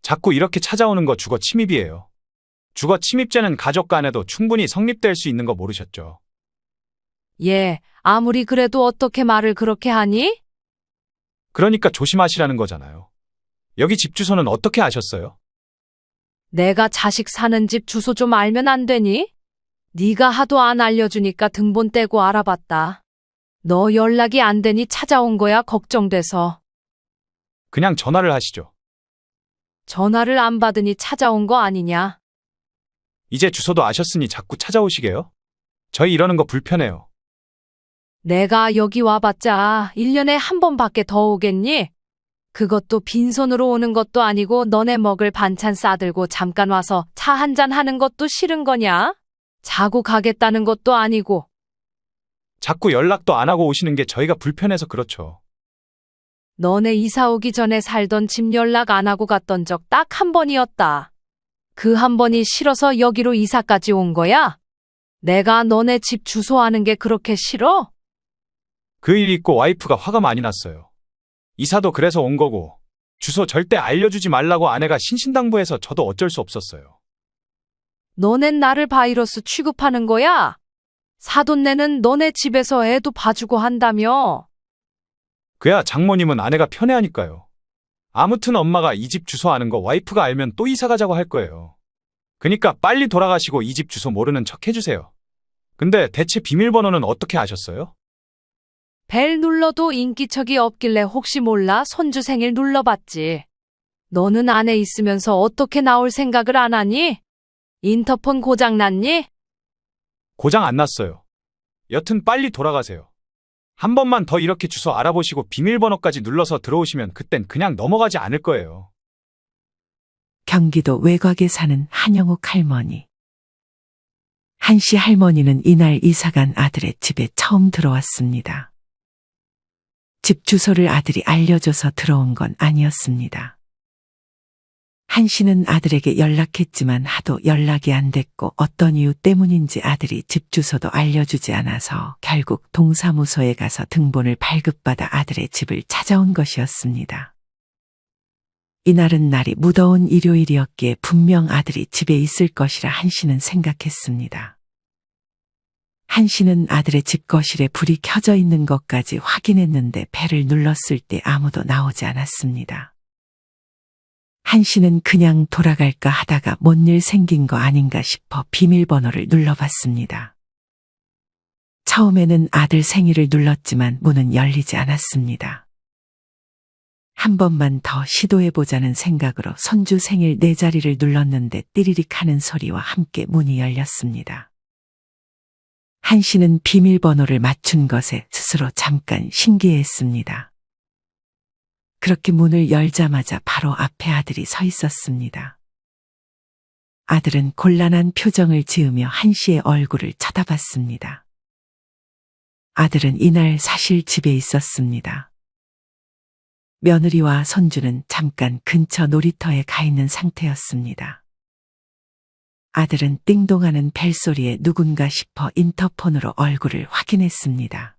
자꾸 이렇게 찾아오는 거 주거 침입이에요. 주거 침입죄는 가족 간에도 충분히 성립될 수 있는 거 모르셨죠? 예, 아무리 그래도 어떻게 말을 그렇게 하니? 그러니까 조심하시라는 거잖아요. 여기 집 주소는 어떻게 아셨어요? 내가 자식 사는 집 주소 좀 알면 안 되니? 네가 하도 안 알려주니까 등본 떼고 알아봤다. 너 연락이 안 되니 찾아온 거야, 걱정돼서. 그냥 전화를 하시죠. 전화를 안 받으니 찾아온 거 아니냐? 이제 주소도 아셨으니 자꾸 찾아오시게요? 저희 이러는 거 불편해요. 내가 여기 와봤자 1년에 한 번밖에 더 오겠니? 그것도 빈손으로 오는 것도 아니고 너네 먹을 반찬 싸들고 잠깐 와서 차 한잔 하는 것도 싫은 거냐? 자고 가겠다는 것도 아니고. 자꾸 연락도 안 하고 오시는 게 저희가 불편해서 그렇죠. 너네 이사 오기 전에 살던 집 연락 안 하고 갔던 적 딱 한 번이었다. 그 한 번이 싫어서 여기로 이사까지 온 거야? 내가 너네 집 주소 아는 게 그렇게 싫어? 그 일 있고 와이프가 화가 많이 났어요. 이사도 그래서 온 거고, 주소 절대 알려주지 말라고 아내가 신신당부해서 저도 어쩔 수 없었어요. 너넨 나를 바이러스 취급하는 거야? 사돈네는 너네 집에서 애도 봐주고 한다며? 그야 장모님은 아내가 편애하니까요. 아무튼 엄마가 이 집 주소 아는 거 와이프가 알면 또 이사 가자고 할 거예요. 그니까 빨리 돌아가시고 이 집 주소 모르는 척 해주세요. 근데 대체 비밀번호는 어떻게 아셨어요? 벨 눌러도 인기척이 없길래 혹시 몰라 손주 생일 눌러봤지. 너는 안에 있으면서 어떻게 나올 생각을 안 하니? 인터폰 고장 났니? 고장 안 났어요. 여튼 빨리 돌아가세요. 한 번만 더 이렇게 주소 알아보시고 비밀번호까지 눌러서 들어오시면 그땐 그냥 넘어가지 않을 거예요. 경기도 외곽에 사는 한영욱 할머니. 한씨 할머니는 이날 이사간 아들의 집에 처음 들어왔습니다. 집 주소를 아들이 알려줘서 들어온 건 아니었습니다. 한씨는 아들에게 연락했지만 하도 연락이 안 됐고 어떤 이유 때문인지 아들이 집 주소도 알려주지 않아서 결국 동사무소에 가서 등본을 발급받아 아들의 집을 찾아온 것이었습니다. 이날은 날이 무더운 일요일이었기에 분명 아들이 집에 있을 것이라 한씨는 생각했습니다. 한씨는 아들의 집 거실에 불이 켜져 있는 것까지 확인했는데 벨을 눌렀을 때 아무도 나오지 않았습니다. 한씨는 그냥 돌아갈까 하다가 뭔 일 생긴 거 아닌가 싶어 비밀번호를 눌러봤습니다. 처음에는 아들 생일을 눌렀지만 문은 열리지 않았습니다. 한 번만 더 시도해보자는 생각으로 손주 생일 4자리를 눌렀는데 띠리릭 하는 소리와 함께 문이 열렸습니다. 한씨는 비밀번호를 맞춘 것에 스스로 잠깐 신기해했습니다. 그렇게 문을 열자마자 바로 앞에 아들이 서 있었습니다. 아들은 곤란한 표정을 지으며 한씨의 얼굴을 쳐다봤습니다. 아들은 이날 사실 집에 있었습니다. 며느리와 손주는 잠깐 근처 놀이터에 가 있는 상태였습니다. 아들은 띵동하는 벨소리에 누군가 싶어 인터폰으로 얼굴을 확인했습니다.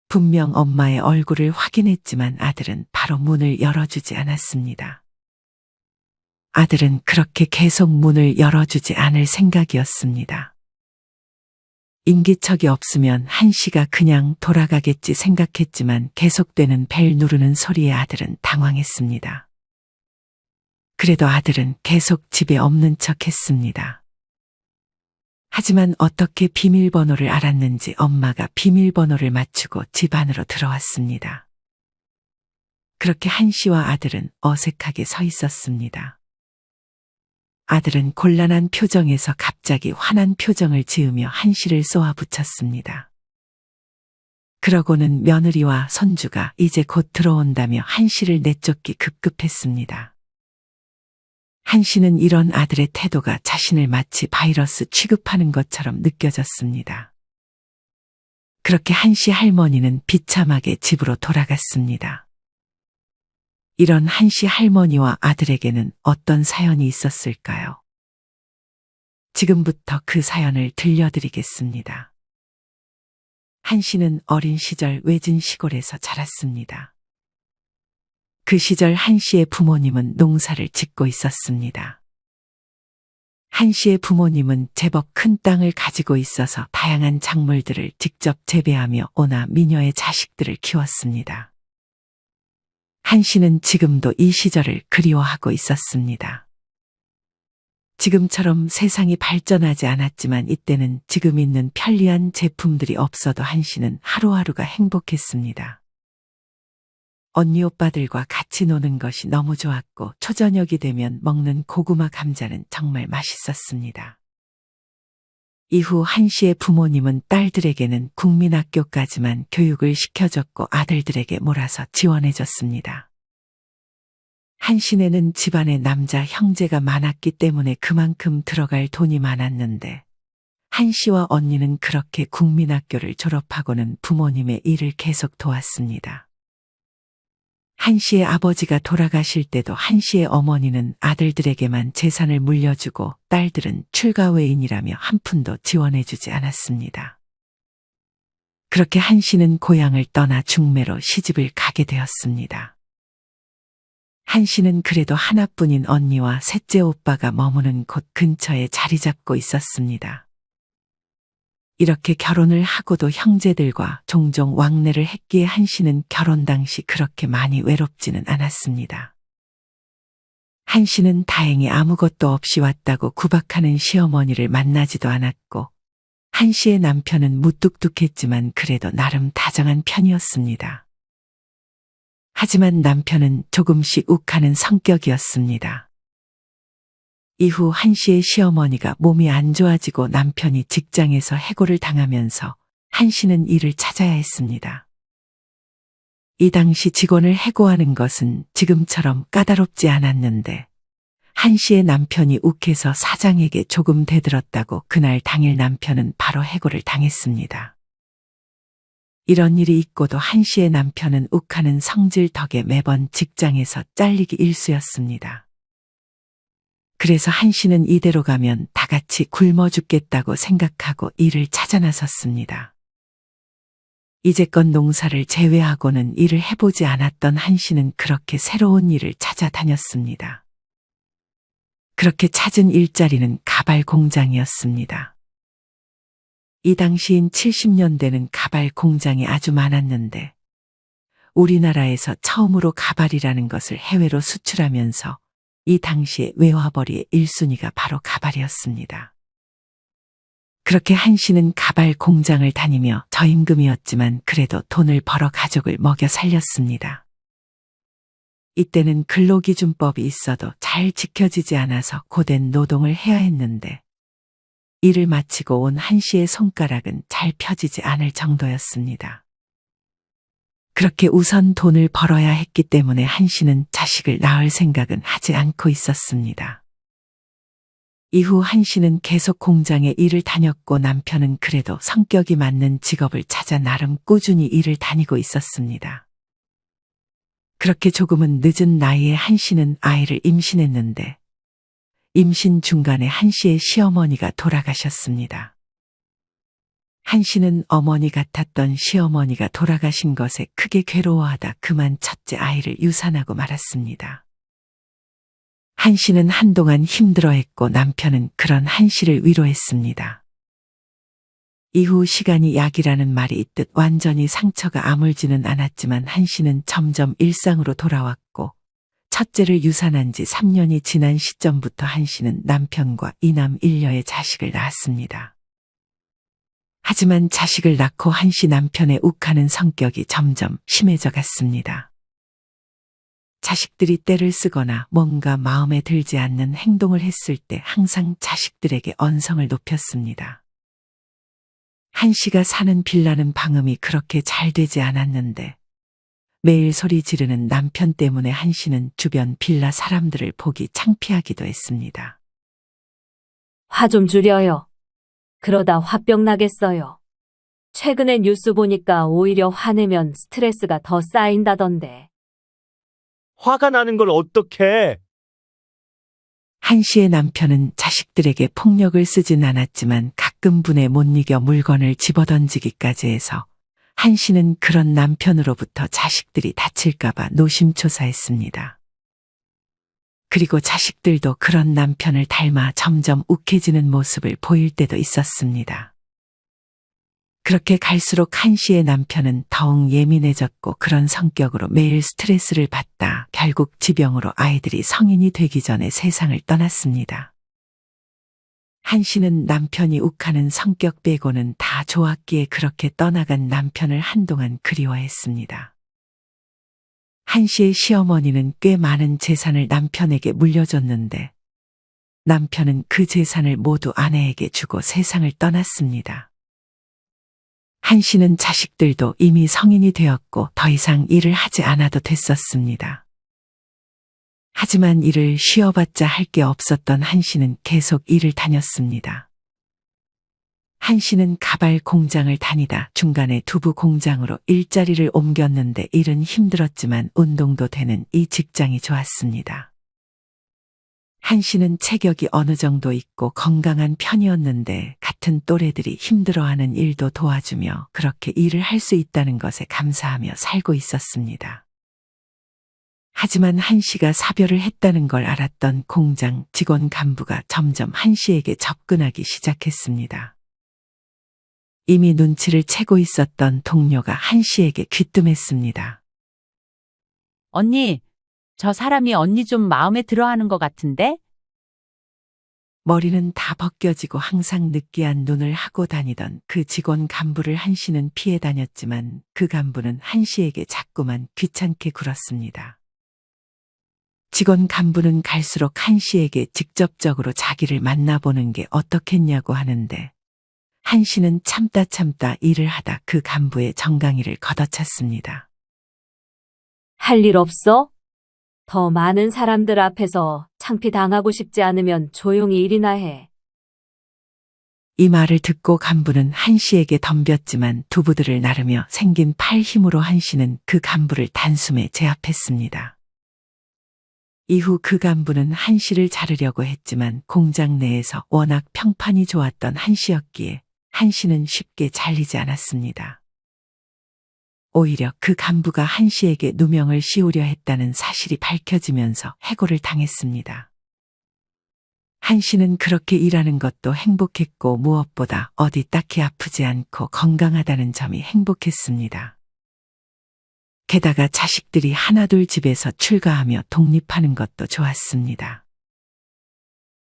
분명 엄마의 얼굴을 확인했지만 아들은 바로 문을 열어주지 않았습니다. 아들은 그렇게 계속 문을 열어주지 않을 생각이었습니다. 인기척이 없으면 한씨가 그냥 돌아가겠지 생각했지만 계속되는 벨 누르는 소리에 아들은 당황했습니다. 그래도 아들은 계속 집에 없는 척 했습니다. 하지만 어떻게 비밀번호를 알았는지 엄마가 비밀번호를 맞추고 집 안으로 들어왔습니다. 그렇게 한씨와 아들은 어색하게 서 있었습니다. 아들은 곤란한 표정에서 갑자기 환한 표정을 지으며 한씨를 쏘아붙였습니다. 그러고는 며느리와 손주가 이제 곧 들어온다며 한씨를 내쫓기 급급했습니다. 한씨는 이런 아들의 태도가 자신을 마치 바이러스 취급하는 것처럼 느껴졌습니다. 그렇게 한씨 할머니는 비참하게 집으로 돌아갔습니다. 이런 한씨 할머니와 아들에게는 어떤 사연이 있었을까요? 지금부터 그 사연을 들려드리겠습니다. 한씨는 어린 시절 외진 시골에서 자랐습니다. 그 시절 한 씨의 부모님은 농사를 짓고 있었습니다. 한 씨의 부모님은 제법 큰 땅을 가지고 있어서 다양한 작물들을 직접 재배하며 오나 미녀의 자식들을 키웠습니다. 한 씨는 지금도 이 시절을 그리워하고 있었습니다. 지금처럼 세상이 발전하지 않았지만 이때는 지금 있는 편리한 제품들이 없어도 한 씨는 하루하루가 행복했습니다. 언니 오빠들과 같이 노는 것이 너무 좋았고 초저녁이 되면 먹는 고구마 감자는 정말 맛있었습니다. 이후 한 씨의 부모님은 딸들에게는 국민학교까지만 교육을 시켜줬고 아들들에게 몰아서 지원해줬습니다. 한 씨네는 집안에 남자 형제가 많았기 때문에 그만큼 들어갈 돈이 많았는데 한 씨와 언니는 그렇게 국민학교를 졸업하고는 부모님의 일을 계속 도왔습니다. 한 씨의 아버지가 돌아가실 때도 한 씨의 어머니는 아들들에게만 재산을 물려주고 딸들은 출가외인이라며 한 푼도 지원해주지 않았습니다. 그렇게 한 씨는 고향을 떠나 중매로 시집을 가게 되었습니다. 한 씨는 그래도 하나뿐인 언니와 셋째 오빠가 머무는 곳 근처에 자리 잡고 있었습니다. 이렇게 결혼을 하고도 형제들과 종종 왕래를 했기에 한 씨는 결혼 당시 그렇게 많이 외롭지는 않았습니다. 한 씨는 다행히 아무것도 없이 왔다고 구박하는 시어머니를 만나지도 않았고 한 씨의 남편은 무뚝뚝했지만 그래도 나름 다정한 편이었습니다. 하지만 남편은 조금씩 욱하는 성격이었습니다. 이후 한 씨의 시어머니가 몸이 안 좋아지고 남편이 직장에서 해고를 당하면서 한 씨는 일을 찾아야 했습니다. 이 당시 직원을 해고하는 것은 지금처럼 까다롭지 않았는데 한 씨의 남편이 욱해서 사장에게 조금 대들었다고 그날 당일 남편은 바로 해고를 당했습니다. 이런 일이 있고도 한 씨의 남편은 욱하는 성질 덕에 매번 직장에서 잘리기 일쑤였습니다. 그래서 한 씨는 이대로 가면 다 같이 굶어 죽겠다고 생각하고 일을 찾아 나섰습니다. 이제껏 농사를 제외하고는 일을 해보지 않았던 한 씨는 그렇게 새로운 일을 찾아다녔습니다. 그렇게 찾은 일자리는 가발 공장이었습니다. 이 당시인 70년대는 가발 공장이 아주 많았는데 우리나라에서 처음으로 가발이라는 것을 해외로 수출하면서 이 당시에 외화벌이의 1순위가 바로 가발이었습니다. 그렇게 한 씨는 가발 공장을 다니며 저임금이었지만 그래도 돈을 벌어 가족을 먹여 살렸습니다. 이때는 근로기준법이 있어도 잘 지켜지지 않아서 고된 노동을 해야 했는데 일을 마치고 온 한 씨의 손가락은 잘 펴지지 않을 정도였습니다. 그렇게 우선 돈을 벌어야 했기 때문에 한 씨는 자식을 낳을 생각은 하지 않고 있었습니다. 이후 한 씨는 계속 공장에 일을 다녔고 남편은 그래도 성격이 맞는 직업을 찾아 나름 꾸준히 일을 다니고 있었습니다. 그렇게 조금은 늦은 나이에 한 씨는 아이를 임신했는데 임신 중간에 한 씨의 시어머니가 돌아가셨습니다. 한 씨는 어머니 같았던 시어머니가 돌아가신 것에 크게 괴로워하다 그만 첫째 아이를 유산하고 말았습니다. 한 씨는 한동안 힘들어했고 남편은 그런 한 씨를 위로했습니다. 이후 시간이 약이라는 말이 있듯 완전히 상처가 아물지는 않았지만 한 씨는 점점 일상으로 돌아왔고 첫째를 유산한 지 3년이 지난 시점부터 한 씨는 남편과 이남 일녀의 자식을 낳았습니다. 하지만 자식을 낳고 한 씨 남편의 욱하는 성격이 점점 심해져 갔습니다. 자식들이 떼를 쓰거나 뭔가 마음에 들지 않는 행동을 했을 때 항상 자식들에게 언성을 높였습니다. 한 씨가 사는 빌라는 방음이 그렇게 잘 되지 않았는데 매일 소리 지르는 남편 때문에 한 씨는 주변 빌라 사람들을 보기 창피하기도 했습니다. 화 좀 줄여요. 그러다 화병 나겠어요. 최근에 뉴스 보니까 오히려 화내면 스트레스가 더 쌓인다던데. 화가 나는 걸 어떡해? 한 씨의 남편은 자식들에게 폭력을 쓰진 않았지만 가끔 분에 못 이겨 물건을 집어던지기까지 해서 한 씨는 그런 남편으로부터 자식들이 다칠까봐 노심초사했습니다. 그리고 자식들도 그런 남편을 닮아 점점 욱해지는 모습을 보일 때도 있었습니다. 그렇게 갈수록 한 씨의 남편은 더욱 예민해졌고 그런 성격으로 매일 스트레스를 받다 결국 지병으로 아이들이 성인이 되기 전에 세상을 떠났습니다. 한 씨는 남편이 욱하는 성격 빼고는 다 좋았기에 그렇게 떠나간 남편을 한동안 그리워했습니다. 한 씨의 시어머니는 꽤 많은 재산을 남편에게 물려줬는데 남편은 그 재산을 모두 아내에게 주고 세상을 떠났습니다. 한 씨는 자식들도 이미 성인이 되었고 더 이상 일을 하지 않아도 됐었습니다. 하지만 일을 쉬어봤자 할 게 없었던 한 씨는 계속 일을 다녔습니다. 한 씨는 가발 공장을 다니다 중간에 두부 공장으로 일자리를 옮겼는데 일은 힘들었지만 운동도 되는 이 직장이 좋았습니다. 한 씨는 체격이 어느 정도 있고 건강한 편이었는데 같은 또래들이 힘들어하는 일도 도와주며 그렇게 일을 할 수 있다는 것에 감사하며 살고 있었습니다. 하지만 한 씨가 사별을 했다는 걸 알았던 공장 직원 간부가 점점 한 씨에게 접근하기 시작했습니다. 이미 눈치를 채고 있었던 동료가 한 씨에게 귀뜸했습니다. 언니, 저 사람이 언니 좀 마음에 들어 하는 것 같은데? 머리는 다 벗겨지고 항상 느끼한 눈을 하고 다니던 그 직원 간부를 한 씨는 피해 다녔지만 그 간부는 한 씨에게 자꾸만 귀찮게 굴었습니다. 직원 간부는 갈수록 한 씨에게 직접적으로 자기를 만나보는 게 어떻겠냐고 하는데 한 씨는 참다 일을 하다 그 간부의 정강이를 걷어찼습니다. 할 일 없어? 더 많은 사람들 앞에서 창피당하고 싶지 않으면 조용히 일이나 해. 이 말을 듣고 간부는 한 씨에게 덤볐지만 두부들을 나르며 생긴 팔 힘으로 한 씨는 그 간부를 단숨에 제압했습니다. 이후 그 간부는 한 씨를 자르려고 했지만 공장 내에서 워낙 평판이 좋았던 한 씨였기에 한 씨는 쉽게 잘리지 않았습니다. 오히려 그 간부가 한 씨에게 누명을 씌우려 했다는 사실이 밝혀지면서 해고를 당했습니다. 한 씨는 그렇게 일하는 것도 행복했고 무엇보다 어디 딱히 아프지 않고 건강하다는 점이 행복했습니다. 게다가 자식들이 하나둘 집에서 출가하며 독립하는 것도 좋았습니다.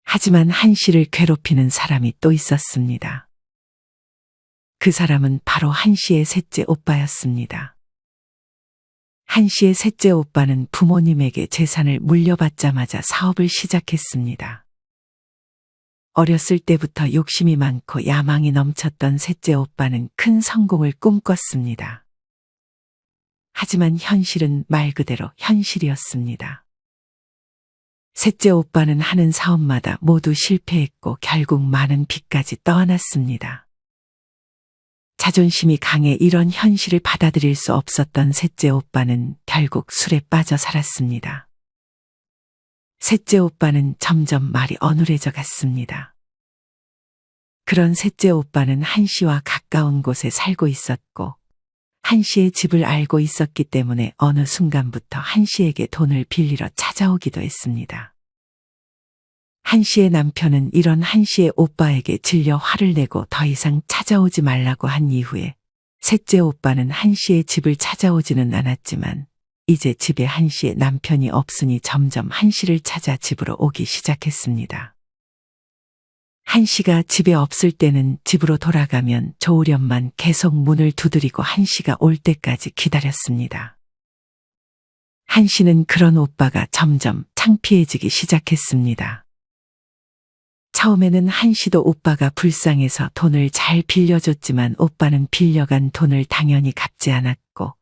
하지만 한 씨를 괴롭히는 사람이 또 있었습니다. 그 사람은 바로 한 씨의 셋째 오빠였습니다. 한 씨의 셋째 오빠는 부모님에게 재산을 물려받자마자 사업을 시작했습니다. 어렸을 때부터 욕심이 많고 야망이 넘쳤던 셋째 오빠는 큰 성공을 꿈꿨습니다. 하지만 현실은 말 그대로 현실이었습니다. 셋째 오빠는 하는 사업마다 모두 실패했고 결국 많은 빚까지 떠안았습니다. 자존심이 강해 이런 현실을 받아들일 수 없었던 셋째 오빠는 결국 술에 빠져 살았습니다. 셋째 오빠는 점점 말이 어눌해져 갔습니다. 그런 셋째 오빠는 한 씨와 가까운 곳에 살고 있었고 한 씨의 집을 알고 있었기 때문에 어느 순간부터 한 씨에게 돈을 빌리러 찾아오기도 했습니다. 한 씨의 남편은 이런 한 씨의 오빠에게 질려 화를 내고 더 이상 찾아오지 말라고 한 이후에 셋째 오빠는 한 씨의 집을 찾아오지는 않았지만 이제 집에 한 씨의 남편이 없으니 점점 한 씨를 찾아 집으로 오기 시작했습니다. 한 씨가 집에 없을 때는 집으로 돌아가면 좋으련만 계속 문을 두드리고 한 씨가 올 때까지 기다렸습니다. 한 씨는 그런 오빠가 점점 창피해지기 시작했습니다. 처음에는 한 씨도 오빠가 불쌍해서 돈을 잘 빌려줬지만 오빠는 빌려간 돈을 당연히 갚지 않았고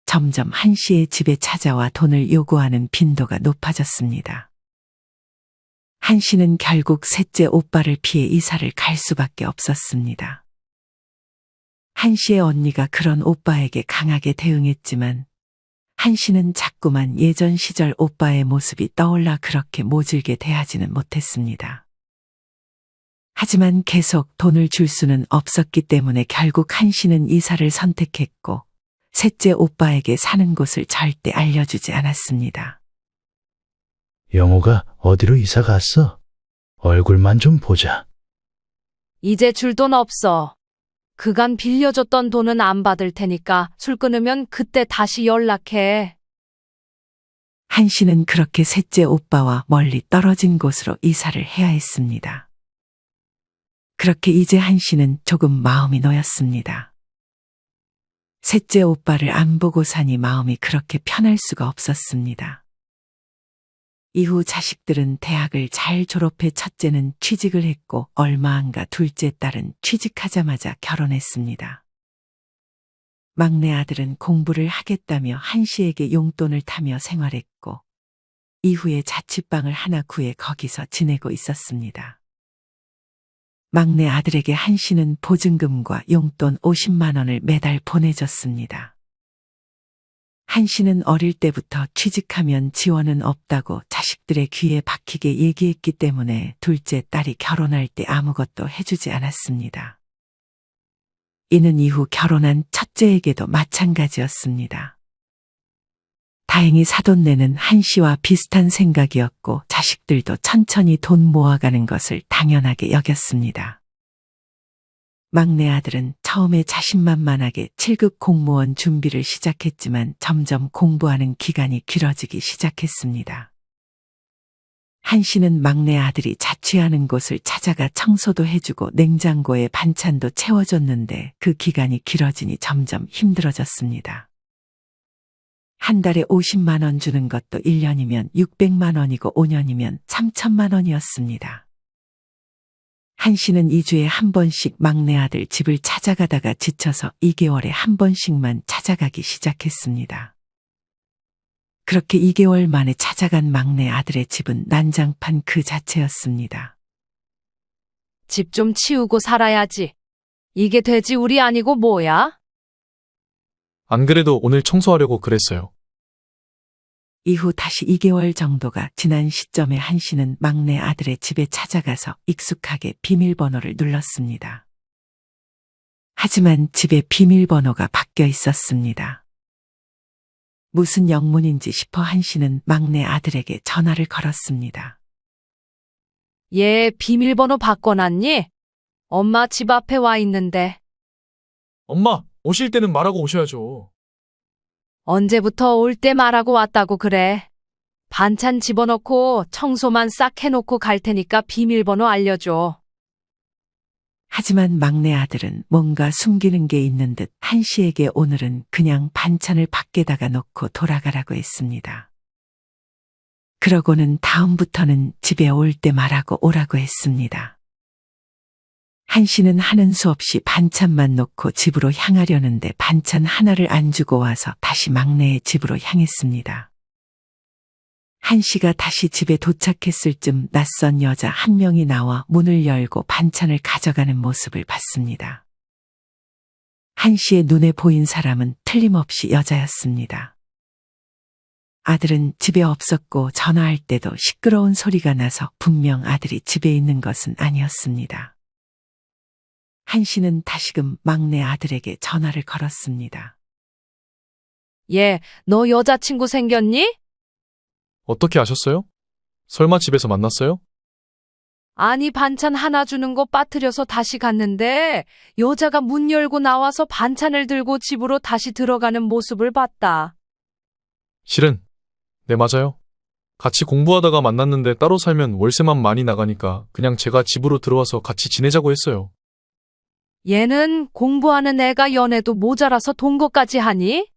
점점 한 씨의 집에 찾아와 돈을 요구하는 빈도가 높아졌습니다. 한 씨는 결국 셋째 오빠를 피해 이사를 갈 수밖에 없었습니다. 한 씨의 언니가 그런 오빠에게 강하게 대응했지만 한 씨는 자꾸만 예전 시절 오빠의 모습이 떠올라 그렇게 모질게 대하지는 못했습니다. 하지만 계속 돈을 줄 수는 없었기 때문에 결국 한 씨는 이사를 선택했고 셋째 오빠에게 사는 곳을 절대 알려주지 않았습니다. 영호가 어디로 이사 갔어? 얼굴만 좀 보자. 이제 줄 돈 없어. 그간 빌려줬던 돈은 안 받을 테니까 술 끊으면 그때 다시 연락해. 한 씨는 그렇게 셋째 오빠와 멀리 떨어진 곳으로 이사를 해야 했습니다. 그렇게 이제 한 씨는 조금 마음이 놓였습니다. 셋째 오빠를 안 보고 사니 마음이 그렇게 편할 수가 없었습니다. 이후 자식들은 대학을 잘 졸업해 첫째는 취직을 했고 얼마 안 가 둘째 딸은 취직하자마자 결혼했습니다. 막내 아들은 공부를 하겠다며 한 씨에게 용돈을 타며 생활했고 이후에 자취방을 하나 구해 거기서 지내고 있었습니다. 막내 아들에게 한 씨는 보증금과 용돈 50만 원을 매달 보내줬습니다. 한 씨는 어릴 때부터 취직하면 지원은 없다고 자식들의 귀에 박히게 얘기했기 때문에 둘째 딸이 결혼할 때 아무것도 해주지 않았습니다. 이는 이후 결혼한 첫째에게도 마찬가지였습니다. 다행히 사돈네는 한 씨와 비슷한 생각이었고 자식들도 천천히 돈 모아가는 것을 당연하게 여겼습니다. 막내 아들은 처음에 자신만만하게 7급 공무원 준비를 시작했지만 점점 공부하는 기간이 길어지기 시작했습니다. 한 씨는 막내 아들이 자취하는 곳을 찾아가 청소도 해주고 냉장고에 반찬도 채워줬는데 그 기간이 길어지니 점점 힘들어졌습니다. 한 달에 50만 원 주는 것도 1년이면 600만 원이고 5년이면 3천만 원이었습니다. 한 씨는 2주에 한 번씩 막내 아들 집을 찾아가다가 지쳐서 2개월에 한 번씩만 찾아가기 시작했습니다. 그렇게 2개월 만에 찾아간 막내 아들의 집은 난장판 그 자체였습니다. 집 좀 치우고 살아야지. 이게 돼지 우리 아니고 뭐야? 안 그래도 오늘 청소하려고 그랬어요. 이후 다시 2개월 정도가 지난 시점에 한 씨는 막내 아들의 집에 찾아가서 익숙하게 비밀번호를 눌렀습니다. 하지만 집에 비밀번호가 바뀌어 있었습니다. 무슨 영문인지 싶어 한 씨는 막내 아들에게 전화를 걸었습니다. 얘 비밀번호 바꿔놨니? 엄마 집 앞에 와 있는데. 엄마, 오실 때는 말하고 오셔야죠. 언제부터 올 때 말하고 왔다고 그래. 반찬 집어넣고 청소만 싹 해놓고 갈 테니까 비밀번호 알려줘. 하지만 막내 아들은 뭔가 숨기는 게 있는 듯 한 씨에게 오늘은 그냥 반찬을 밖에다가 놓고 돌아가라고 했습니다. 그러고는 다음부터는 집에 올 때 말하고 오라고 했습니다. 한 씨는 하는 수 없이 반찬만 놓고 집으로 향하려는데 반찬 하나를 안 주고 와서 다시 막내의 집으로 향했습니다. 한 씨가 다시 집에 도착했을 즈음 낯선 여자 한 명이 나와 문을 열고 반찬을 가져가는 모습을 봤습니다. 한 씨의 눈에 보인 사람은 틀림없이 여자였습니다. 아들은 집에 없었고 전화할 때도 시끄러운 소리가 나서 분명 아들이 집에 있는 것은 아니었습니다. 한 씨는 다시금 막내 아들에게 전화를 걸었습니다. 얘, 너 여자친구 생겼니? 어떻게 아셨어요? 설마 집에서 만났어요? 아니, 반찬 하나 주는 거 빠뜨려서 다시 갔는데 여자가 문 열고 나와서 반찬을 들고 집으로 다시 들어가는 모습을 봤다. 실은, 네, 맞아요. 같이 공부하다가 만났는데 따로 살면 월세만 많이 나가니까 그냥 제가 집으로 들어와서 같이 지내자고 했어요. 얘는 공부하는 애가 연애도 모자라서 동거까지 하니?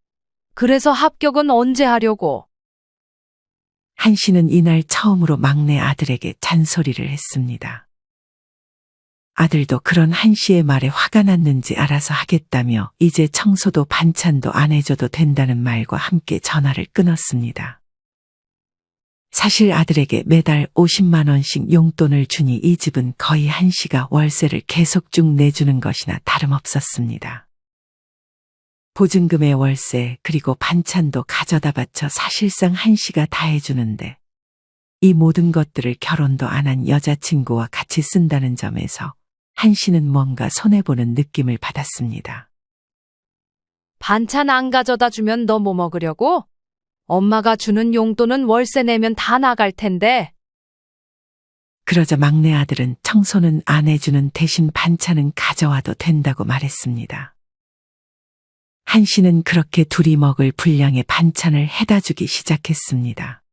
그래서 합격은 언제 하려고? 한 씨는 이날 처음으로 막내 아들에게 잔소리를 했습니다. 아들도 그런 한 씨의 말에 화가 났는지 알아서 하겠다며 이제 청소도 반찬도 안 해줘도 된다는 말과 함께 전화를 끊었습니다. 사실 아들에게 매달 50만 원씩 용돈을 주니 이 집은 거의 한 씨가 월세를 계속 쭉 내주는 것이나 다름없었습니다. 보증금의 월세 그리고 반찬도 가져다 바쳐 사실상 한 씨가 다 해주는데 이 모든 것들을 결혼도 안 한 여자친구와 같이 쓴다는 점에서 한 씨는 뭔가 손해보는 느낌을 받았습니다. 반찬 안 가져다 주면 너 뭐 먹으려고? 엄마가 주는 용돈은 월세 내면 다 나갈 텐데. 그러자 막내 아들은 청소는 안 해주는 대신 반찬은 가져와도 된다고 말했습니다. 한 씨는 그렇게 둘이 먹을 분량의 반찬을 해다 주기 시작했습니다.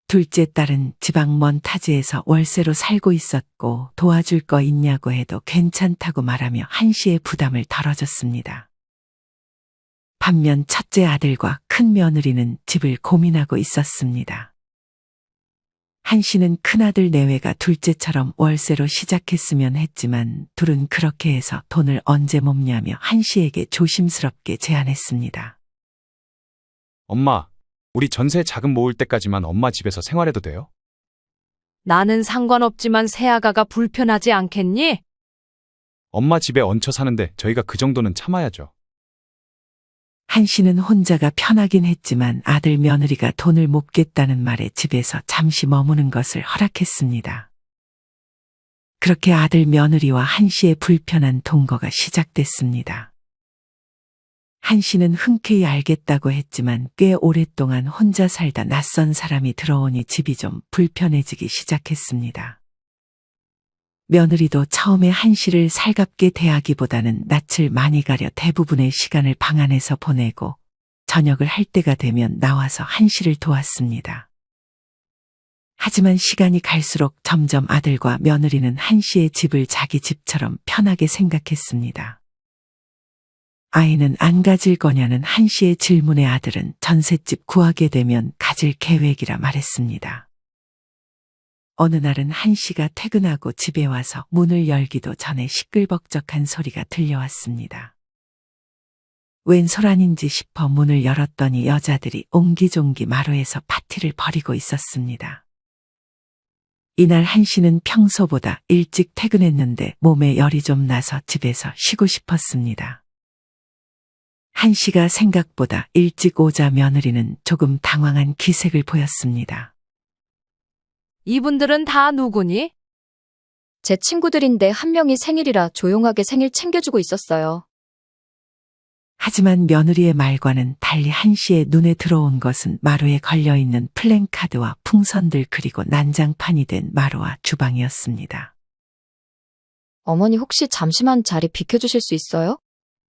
둘째 딸은 지방 먼 타지에서 월세로 살고 있었고 도와줄 거 있냐고 해도 괜찮다고 말하며 한 씨의 부담을 덜어줬습니다. 반면 첫째 아들과 큰 며느리는 집을 고민하고 있었습니다. 한 씨는 큰아들 내외가 둘째처럼 월세로 시작했으면 했지만 둘은 그렇게 해서 돈을 언제 모으냐며 한 씨에게 조심스럽게 제안했습니다. 엄마, 우리 전세 자금 모을 때까지만 엄마 집에서 생활해도 돼요? 나는 상관없지만 새아가가 불편하지 않겠니? 엄마 집에 얹혀 사는데 저희가 그 정도는 참아야죠. 한 씨는 혼자가 편하긴 했지만 아들 며느리가 돈을 못 겠다는 말에 집에서 잠시 머무는 것을 허락했습니다. 그렇게 아들 며느리와 한 씨의 불편한 동거가 시작됐습니다. 한 씨는 흔쾌히 알겠다고 했지만 꽤 오랫동안 혼자 살다 낯선 사람이 들어오니 집이 좀 불편해지기 시작했습니다. 며느리도 처음에 한 씨를 살갑게 대하기보다는 낯을 많이 가려 대부분의 시간을 방 안에서 보내고 저녁을 할 때가 되면 나와서 한 씨를 도왔습니다. 하지만 시간이 갈수록 점점 아들과 며느리는 한 씨의 집을 자기 집처럼 편하게 생각했습니다. 아이는 안 가질 거냐는 한 씨의 질문에 아들은 전셋집 구하게 되면 가질 계획이라 말했습니다. 어느 날은 한 씨가 퇴근하고 집에 와서 문을 열기도 전에 시끌벅적한 소리가 들려왔습니다. 웬 소란인지 싶어 문을 열었더니 여자들이 옹기종기 마루에서 파티를 벌이고 있었습니다. 이날 한 씨는 평소보다 일찍 퇴근했는데 몸에 열이 좀 나서 집에서 쉬고 싶었습니다. 한 씨가 생각보다 일찍 오자 며느리는 조금 당황한 기색을 보였습니다. 이분들은 다 누구니? 제 친구들인데 한 명이 생일이라 조용하게 생일 챙겨주고 있었어요. 하지만 며느리의 말과는 달리 한 씨의 눈에 들어온 것은 마루에 걸려있는 플랜카드와 풍선들 그리고 난장판이 된 마루와 주방이었습니다. 어머니 혹시 잠시만 자리 비켜주실 수 있어요?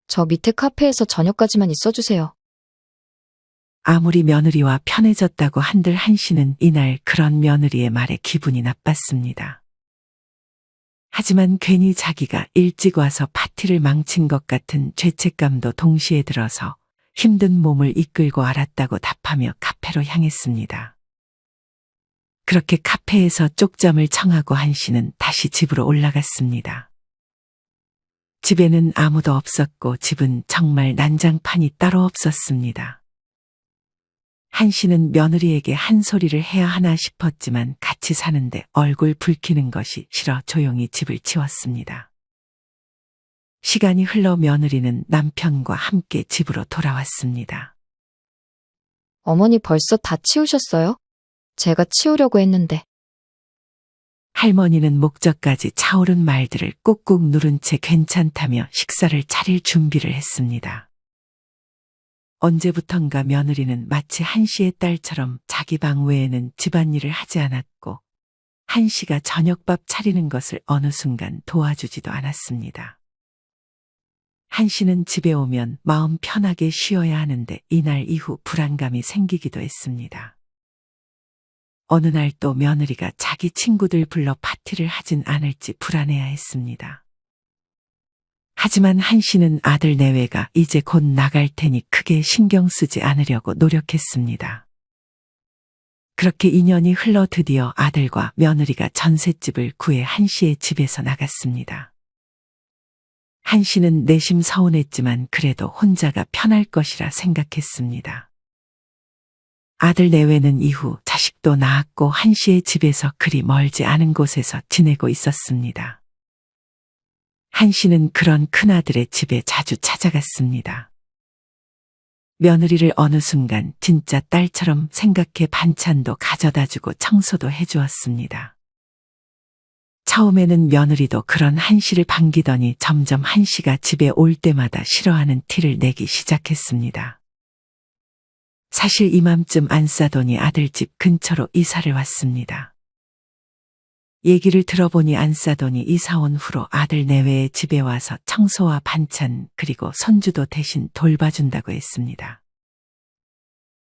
저 밑에 카페에서 저녁까지만 있어주세요. 아무리 며느리와 편해졌다고 한들 한 씨는 이날 그런 며느리의 말에 기분이 나빴습니다. 하지만 괜히 자기가 일찍 와서 파티를 망친 것 같은 죄책감도 동시에 들어서 힘든 몸을 이끌고 알았다고 답하며 카페로 향했습니다. 그렇게 카페에서 쪽잠을 청하고 한 씨는 다시 집으로 올라갔습니다. 집에는 아무도 없었고 집은 정말 난장판이 따로 없었습니다. 한 씨는 며느리에게 한 소리를 해야 하나 싶었지만 같이 사는데 얼굴 붉히는 것이 싫어 조용히 집을 치웠습니다. 시간이 흘러 며느리는 남편과 함께 집으로 돌아왔습니다. 어머니 벌써 다 치우셨어요? 제가 치우려고 했는데. 할머니는 목젖까지 차오른 말들을 꾹꾹 누른 채 괜찮다며 식사를 차릴 준비를 했습니다. 언제부턴가 며느리는 마치 한 씨의 딸처럼 자기 방 외에는 집안일을 하지 않았고 한 씨가 저녁밥 차리는 것을 어느 순간 도와주지도 않았습니다. 한 씨는 집에 오면 마음 편하게 쉬어야 하는데 이날 이후 불안감이 생기기도 했습니다. 어느 날 또 며느리가 자기 친구들 불러 파티를 하진 않을지 불안해야 했습니다. 하지만 한 씨는 아들 내외가 이제 곧 나갈 테니 크게 신경 쓰지 않으려고 노력했습니다. 그렇게 2년이 흘러 드디어 아들과 며느리가 전셋집을 구해 한 씨의 집에서 나갔습니다. 한 씨는 내심 서운했지만 그래도 혼자가 편할 것이라 생각했습니다. 아들 내외는 이후 자식도 낳았고 한 씨의 집에서 그리 멀지 않은 곳에서 지내고 있었습니다. 한 씨는 그런 큰아들의 집에 자주 찾아갔습니다. 며느리를 어느 순간 진짜 딸처럼 생각해 반찬도 가져다주고 청소도 해주었습니다. 처음에는 며느리도 그런 한씨를 반기더니 점점 한씨가 집에 올 때마다 싫어하는 티를 내기 시작했습니다. 사실 이맘쯤 안싸돈이 아들 집 근처로 이사를 왔습니다. 얘기를 들어보니 안싸돈이 이사 온 후로 아들 내외의 집에 와서 청소와 반찬 그리고 손주도 대신 돌봐준다고 했습니다.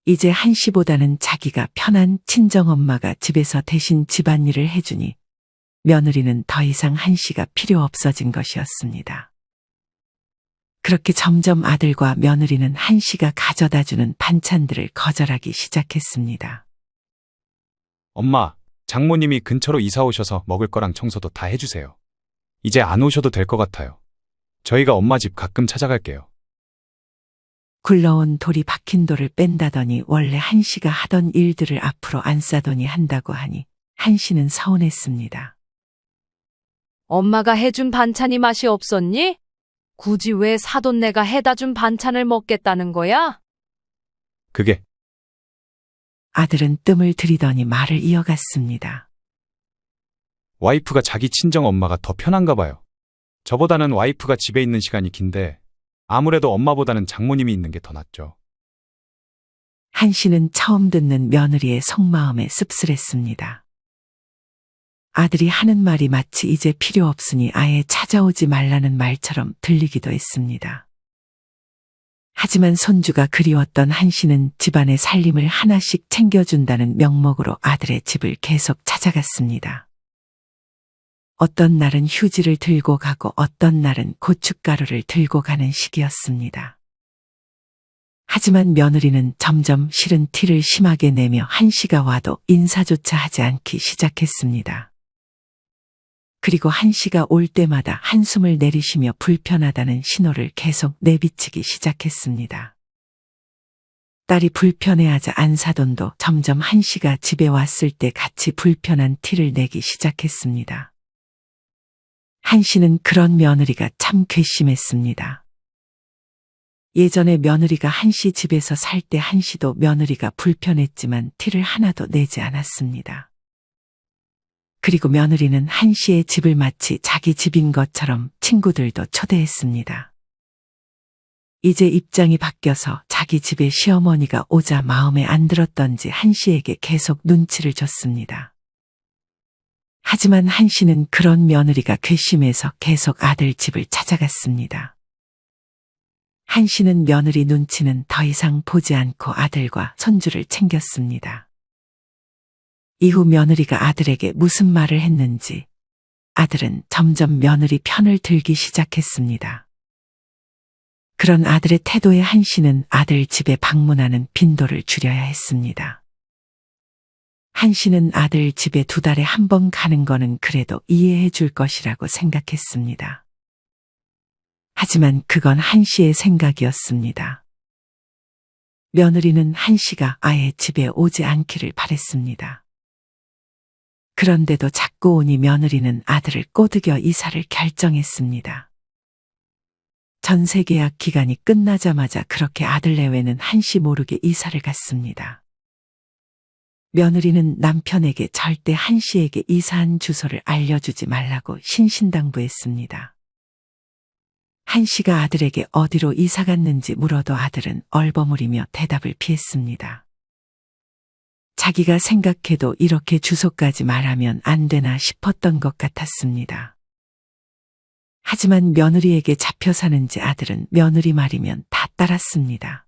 이제 한씨보다는 자기가 편한 친정엄마가 집에서 대신 집안일을 해주니 며느리는 더 이상 한씨가 필요 없어진 것이었습니다. 그렇게 점점 아들과 며느리는 한씨가 가져다주는 반찬들을 거절하기 시작했습니다. 엄마, 장모님이 근처로 이사 오셔서 먹을 거랑 청소도 다 해주세요. 이제 안 오셔도 될 것 같아요. 저희가 엄마 집 가끔 찾아갈게요. 굴러온 돌이 박힌 돌을 뺀다더니 원래 한씨가 하던 일들을 앞으로 안싸돈이 한다고 하니 한씨는 서운했습니다. 엄마가 해준 반찬이 맛이 없었니? 굳이 왜 사돈 내가 해다 준 반찬을 먹겠다는 거야? 그게 아들은 뜸을 들이더니 말을 이어갔습니다. 와이프가 자기 친정 엄마가 더 편한가 봐요. 저보다는 와이프가 집에 있는 시간이 긴데 아무래도 엄마보다는 장모님이 있는 게 더 낫죠. 한씨는 처음 듣는 며느리의 속마음에 씁쓸했습니다. 아들이 하는 말이 마치 이제 필요 없으니 아예 찾아오지 말라는 말처럼 들리기도 했습니다. 하지만 손주가 그리웠던 한씨는 집안의 살림을 하나씩 챙겨준다는 명목으로 아들의 집을 계속 찾아갔습니다. 어떤 날은 휴지를 들고 가고 어떤 날은 고춧가루를 들고 가는 시기였습니다. 하지만 며느리는 점점 싫은 티를 심하게 내며 한씨가 와도 인사조차 하지 않기 시작했습니다. 그리고 한씨가 올 때마다 한숨을 내리시며 불편하다는 신호를 계속 내비치기 시작했습니다. 딸이 불편해하자 안사돈도 점점 한씨가 집에 왔을 때 같이 불편한 티를 내기 시작했습니다. 한씨는 그런 며느리가 참 괘씸했습니다. 예전에 며느리가 한씨 집에서 살 때 한씨도 며느리가 불편했지만 티를 하나도 내지 않았습니다. 그리고 며느리는 한씨의 집을 마치 자기 집인 것처럼 친구들도 초대했습니다. 이제 입장이 바뀌어서 자기 집에 시어머니가 오자 마음에 안 들었던지 한씨에게 계속 눈치를 줬습니다. 하지만 한씨는 그런 며느리가 괘씸해서 계속 아들 집을 찾아갔습니다. 한씨는 며느리 눈치는 더 이상 보지 않고 아들과 손주를 챙겼습니다. 이후 며느리가 아들에게 무슨 말을 했는지 아들은 점점 며느리 편을 들기 시작했습니다. 그런 아들의 태도에 한씨는 아들 집에 방문하는 빈도를 줄여야 했습니다. 한씨는 아들 집에 2달에 한 번 가는 거는 그래도 이해해 줄 것이라고 생각했습니다. 하지만 그건 한씨의 생각이었습니다. 며느리는 한씨가 아예 집에 오지 않기를 바랬습니다. 그런데도 자꾸 오니 며느리는 아들을 꼬드겨 이사를 결정했습니다. 전세 계약 기간이 끝나자마자 그렇게 아들 내외는 한씨 모르게 이사를 갔습니다. 며느리는 남편에게 절대 한씨에게 이사한 주소를 알려주지 말라고 신신당부했습니다. 한씨가 아들에게 어디로 이사 갔는지 물어도 아들은 얼버무리며 대답을 피했습니다. 자기가 생각해도 이렇게 주소까지 말하면 안 되나 싶었던 것 같았습니다. 하지만 며느리에게 잡혀 사는지 아들은 며느리 말이면 다 따랐습니다.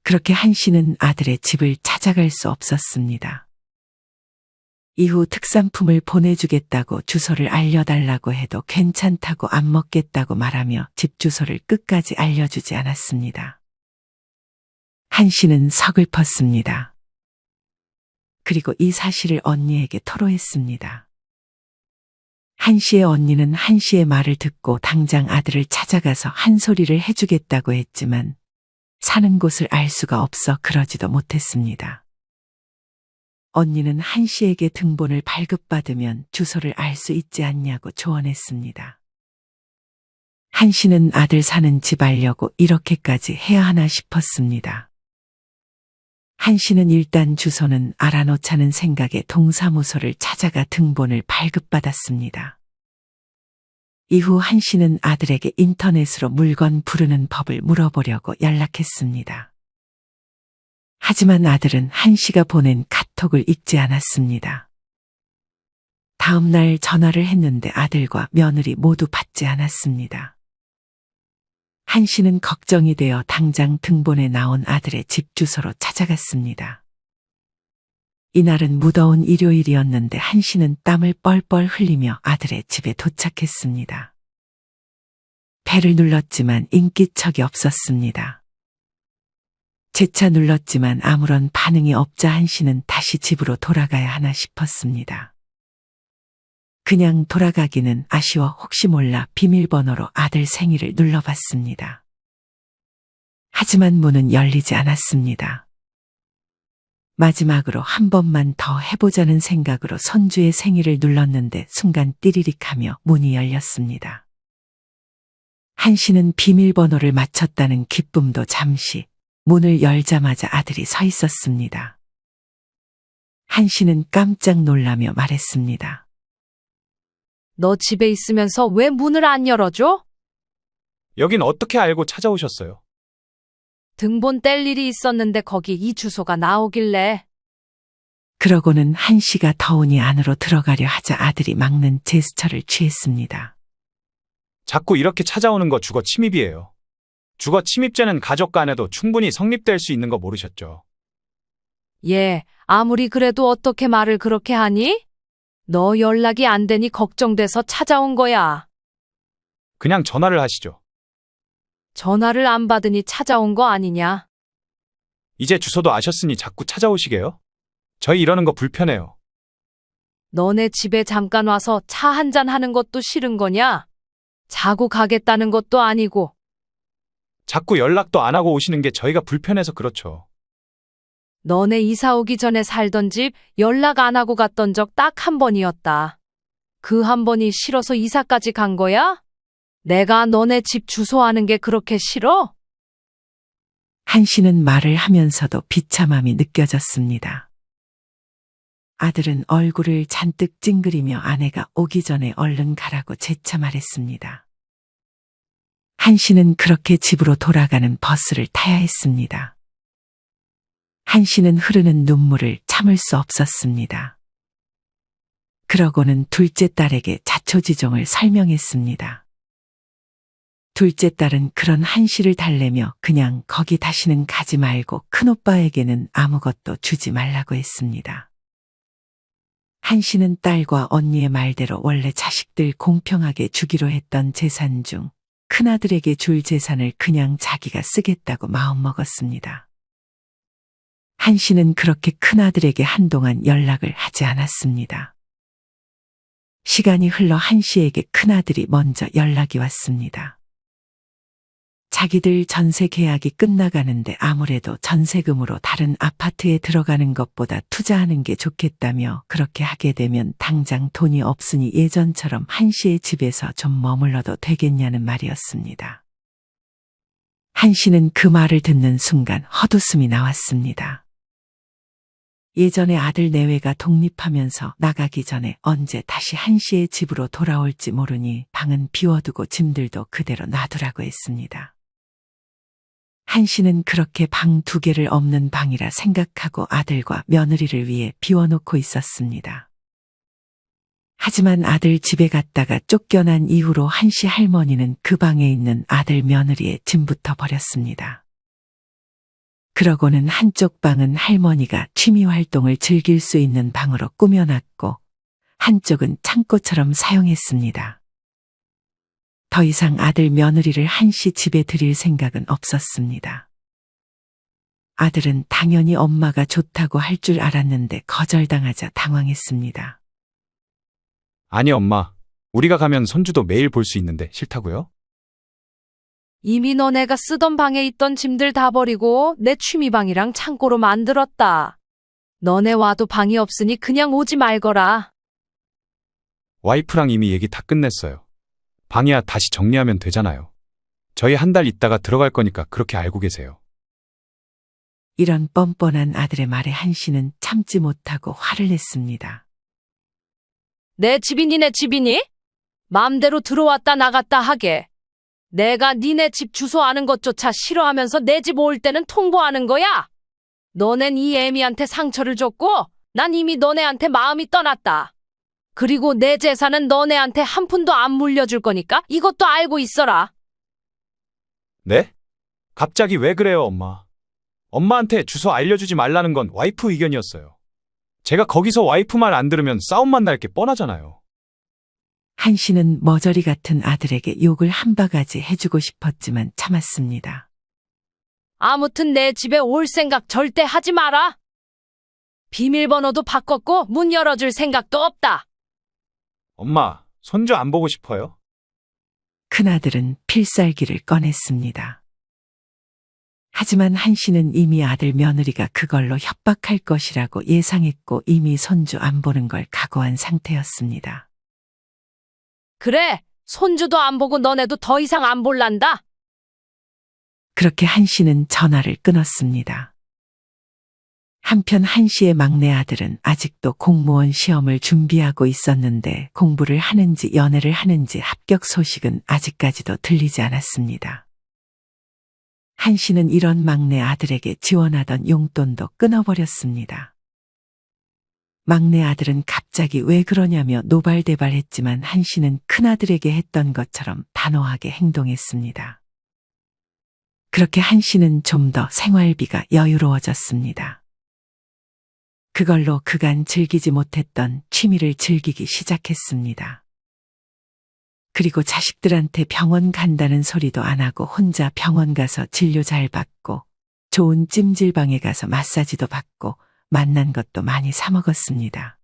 그렇게 한씨는 아들의 집을 찾아갈 수 없었습니다. 이후 특산품을 보내주겠다고 주소를 알려달라고 해도 괜찮다고 안 먹겠다고 말하며 집 주소를 끝까지 알려주지 않았습니다. 한씨는 서글펐습니다. 그리고 이 사실을 언니에게 토로했습니다. 한씨의 언니는 한씨의 말을 듣고 당장 아들을 찾아가서 한 소리를 해주겠다고 했지만 사는 곳을 알 수가 없어 그러지도 못했습니다. 언니는 한씨에게 등본을 발급받으면 주소를 알 수 있지 않냐고 조언했습니다. 한씨는 아들 사는 집 알려고 이렇게까지 해야 하나 싶었습니다. 한씨는 일단 주소는 알아놓자는 생각에 동사무소를 찾아가 등본을 발급받았습니다. 이후 한씨는 아들에게 인터넷으로 물건 부르는 법을 물어보려고 연락했습니다. 하지만 아들은 한씨가 보낸 카톡을 읽지 않았습니다. 다음 날 전화를 했는데 아들과 며느리 모두 받지 않았습니다. 한씨는 걱정이 되어 당장 등본에 나온 아들의 집 주소로 찾아갔습니다. 이날은 무더운 일요일이었는데 한씨는 땀을 뻘뻘 흘리며 아들의 집에 도착했습니다. 배를 눌렀지만 인기척이 없었습니다. 재차 눌렀지만 아무런 반응이 없자 한씨는 다시 집으로 돌아가야 하나 싶었습니다. 그냥 돌아가기는 아쉬워 혹시 몰라 비밀번호로 아들 생일을 눌러봤습니다. 하지만 문은 열리지 않았습니다. 마지막으로 한 번만 더 해보자는 생각으로 손주의 생일을 눌렀는데 순간 띠리릭 하며 문이 열렸습니다. 한씨는 비밀번호를 맞췄다는 기쁨도 잠시 문을 열자마자 아들이 서 있었습니다. 한씨는 깜짝 놀라며 말했습니다. 너 집에 있으면서 왜 문을 안 열어줘? 여긴 어떻게 알고 찾아오셨어요? 등본 뗄 일이 있었는데 거기 이 주소가 나오길래. 그러고는 한씨가 더우니 안으로 들어가려 하자 아들이 막는 제스처를 취했습니다. 자꾸 이렇게 찾아오는 거 주거 침입이에요. 주거 침입죄는 가족 간에도 충분히 성립될 수 있는 거 모르셨죠? 얘, 아무리 그래도 어떻게 말을 그렇게 하니? 너 연락이 안 되니 걱정돼서 찾아온 거야. 그냥 전화를 하시죠. 전화를 안 받으니 찾아온 거 아니냐? 이제 주소도 아셨으니 자꾸 찾아오시게요? 저희 이러는 거 불편해요. 너네 집에 잠깐 와서 차 한잔 하는 것도 싫은 거냐? 자고 가겠다는 것도 아니고. 자꾸 연락도 안 하고 오시는 게 저희가 불편해서 그렇죠. 너네 이사 오기 전에 살던 집 연락 안 하고 갔던 적 딱 한 번이었다. 그 한 번이 싫어서 이사까지 간 거야? 내가 너네 집 주소 아는 게 그렇게 싫어? 한씨는 말을 하면서도 비참함이 느껴졌습니다. 아들은 얼굴을 잔뜩 찡그리며 아내가 오기 전에 얼른 가라고 재차 말했습니다. 한씨는 그렇게 집으로 돌아가는 버스를 타야 했습니다. 한씨는 흐르는 눈물을 참을 수 없었습니다. 그러고는 둘째 딸에게 자초지종을 설명했습니다. 둘째 딸은 그런 한씨를 달래며 그냥 거기 다시는 가지 말고 큰오빠에게는 아무것도 주지 말라고 했습니다. 한씨는 딸과 언니의 말대로 원래 자식들 공평하게 주기로 했던 재산 중 큰아들에게 줄 재산을 그냥 자기가 쓰겠다고 마음먹었습니다. 한씨는 그렇게 큰아들에게 한동안 연락을 하지 않았습니다. 시간이 흘러 한씨에게 큰아들이 먼저 연락이 왔습니다. 자기들 전세 계약이 끝나가는데 아무래도 전세금으로 다른 아파트에 들어가는 것보다 투자하는 게 좋겠다며 그렇게 하게 되면 당장 돈이 없으니 예전처럼 한씨의 집에서 좀 머물러도 되겠냐는 말이었습니다. 한씨는 그 말을 듣는 순간 헛웃음이 나왔습니다. 예전에 아들 내외가 독립하면서 나가기 전에 언제 다시 한씨의 집으로 돌아올지 모르니 방은 비워두고 짐들도 그대로 놔두라고 했습니다. 한씨는 그렇게 방 2개를 없는 방이라 생각하고 아들과 며느리를 위해 비워놓고 있었습니다. 하지만 아들 집에 갔다가 쫓겨난 이후로 한씨 할머니는 그 방에 있는 아들 며느리의 짐부터 버렸습니다. 그러고는 한쪽 방은 할머니가 취미 활동을 즐길 수 있는 방으로 꾸며놨고 한쪽은 창고처럼 사용했습니다. 더 이상 아들 며느리를 한씨 집에 들일 생각은 없었습니다. 아들은 당연히 엄마가 좋다고 할 줄 알았는데 거절당하자 당황했습니다. 아니 엄마, 우리가 가면 손주도 매일 볼 수 있는데 싫다고요? 이미 너네가 쓰던 방에 있던 짐들 다 버리고 내 취미방이랑 창고로 만들었다. 너네 와도 방이 없으니 그냥 오지 말거라. 와이프랑 이미 얘기 다 끝냈어요. 방이야 다시 정리하면 되잖아요. 저희 한 달 있다가 들어갈 거니까 그렇게 알고 계세요. 이런 뻔뻔한 아들의 말에 한씨는 참지 못하고 화를 냈습니다. 내 집이 니네 집이니? 맘대로 들어왔다 나갔다 하게. 내가 니네 집 주소 아는 것조차 싫어하면서 내 집 올 때는 통보하는 거야? 너넨 이 애미한테 상처를 줬고 난 이미 너네한테 마음이 떠났다. 그리고 내 재산은 너네한테 한 푼도 안 물려줄 거니까 이것도 알고 있어라. 네? 갑자기 왜 그래요, 엄마? 엄마한테 주소 알려주지 말라는 건 와이프 의견이었어요. 제가 거기서 와이프 말 안 들으면 싸움만 날 게 뻔하잖아요. 한씨는 머저리 같은 아들에게 욕을 한 바가지 해주고 싶었지만 참았습니다. 아무튼 내 집에 올 생각 절대 하지 마라. 비밀번호도 바꿨고 문 열어줄 생각도 없다. 엄마, 손주 안 보고 싶어요? 큰아들은 필살기를 꺼냈습니다. 하지만 한씨는 이미 아들 며느리가 그걸로 협박할 것이라고 예상했고 이미 손주 안 보는 걸 각오한 상태였습니다. 그래, 손주도 안 보고 너네도 더 이상 안 볼란다. 그렇게 한씨는 전화를 끊었습니다. 한편 한씨의 막내 아들은 아직도 공무원 시험을 준비하고 있었는데 공부를 하는지 연애를 하는지 합격 소식은 아직까지도 들리지 않았습니다. 한씨는 이런 막내 아들에게 지원하던 용돈도 끊어버렸습니다. 막내 아들은 갑자기 왜 그러냐며 노발대발했지만 한씨는 큰아들에게 했던 것처럼 단호하게 행동했습니다. 그렇게 한씨는 좀 더 생활비가 여유로워졌습니다. 그걸로 그간 즐기지 못했던 취미를 즐기기 시작했습니다. 그리고 자식들한테 병원 간다는 소리도 안 하고 혼자 병원 가서 진료 잘 받고 좋은 찜질방에 가서 마사지도 받고 맛난 것도 많이 사 먹었습니다.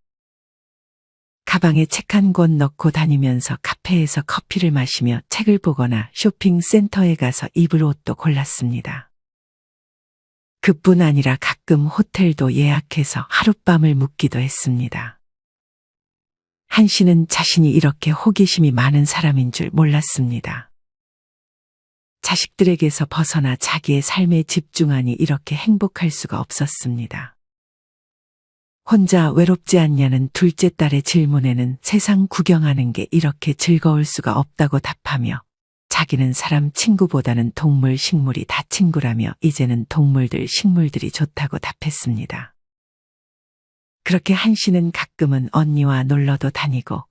가방에 책 한 권 넣고 다니면서 카페에서 커피를 마시며 책을 보거나 쇼핑센터에 가서 입을 옷도 골랐습니다. 그뿐 아니라 가끔 호텔도 예약해서 하룻밤을 묵기도 했습니다. 한씨는 자신이 이렇게 호기심이 많은 사람인 줄 몰랐습니다. 자식들에게서 벗어나 자기의 삶에 집중하니 이렇게 행복할 수가 없었습니다. 혼자 외롭지 않냐는 둘째 딸의 질문에는 세상 구경하는 게 이렇게 즐거울 수가 없다고 답하며 자기는 사람 친구보다는 동물, 식물이 다 친구라며 이제는 동물들, 식물들이 좋다고 답했습니다. 그렇게 한씨는 가끔은 언니와 놀러도 다니고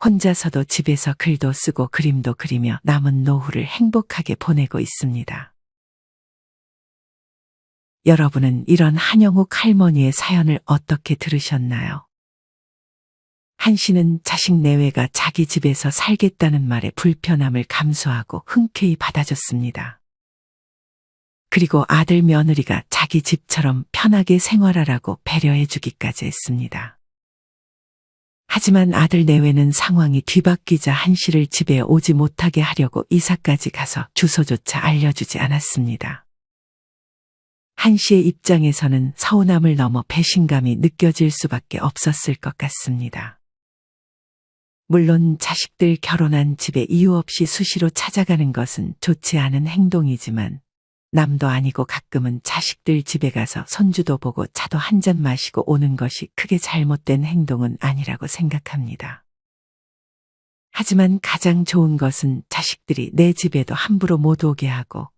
혼자서도 집에서 글도 쓰고 그림도 그리며 남은 노후를 행복하게 보내고 있습니다. 여러분은 이런 한영욱 할머니의 사연을 어떻게 들으셨나요? 한씨는 자식 내외가 자기 집에서 살겠다는 말에 불편함을 감수하고 흔쾌히 받아줬습니다. 그리고 아들 며느리가 자기 집처럼 편하게 생활하라고 배려해주기까지 했습니다. 하지만 아들 내외는 상황이 뒤바뀌자 한씨를 집에 오지 못하게 하려고 이사까지 가서 주소조차 알려주지 않았습니다. 한씨의 입장에서는 서운함을 넘어 배신감이 느껴질 수밖에 없었을 것 같습니다. 물론 자식들 결혼한 집에 이유 없이 수시로 찾아가는 것은 좋지 않은 행동이지만 남도 아니고 가끔은 자식들 집에 가서 손주도 보고 차도 한 잔 마시고 오는 것이 크게 잘못된 행동은 아니라고 생각합니다. 하지만 가장 좋은 것은 자식들이 내 집에도 함부로 못 오게 하고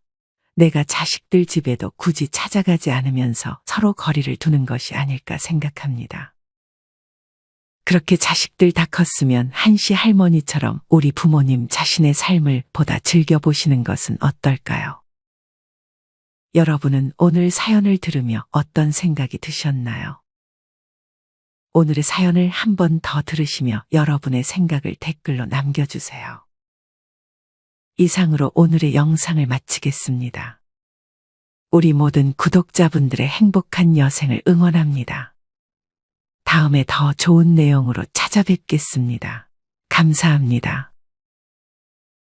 내가 자식들 집에도 굳이 찾아가지 않으면서 서로 거리를 두는 것이 아닐까 생각합니다. 그렇게 자식들 다 컸으면 한씨 할머니처럼 우리 부모님 자신의 삶을 보다 즐겨보시는 것은 어떨까요? 여러분은 오늘 사연을 들으며 어떤 생각이 드셨나요? 오늘의 사연을 한 번 더 들으시며 여러분의 생각을 댓글로 남겨주세요. 이상으로 오늘의 영상을 마치겠습니다. 우리 모든 구독자분들의 행복한 여생을 응원합니다. 다음에 더 좋은 내용으로 찾아뵙겠습니다. 감사합니다.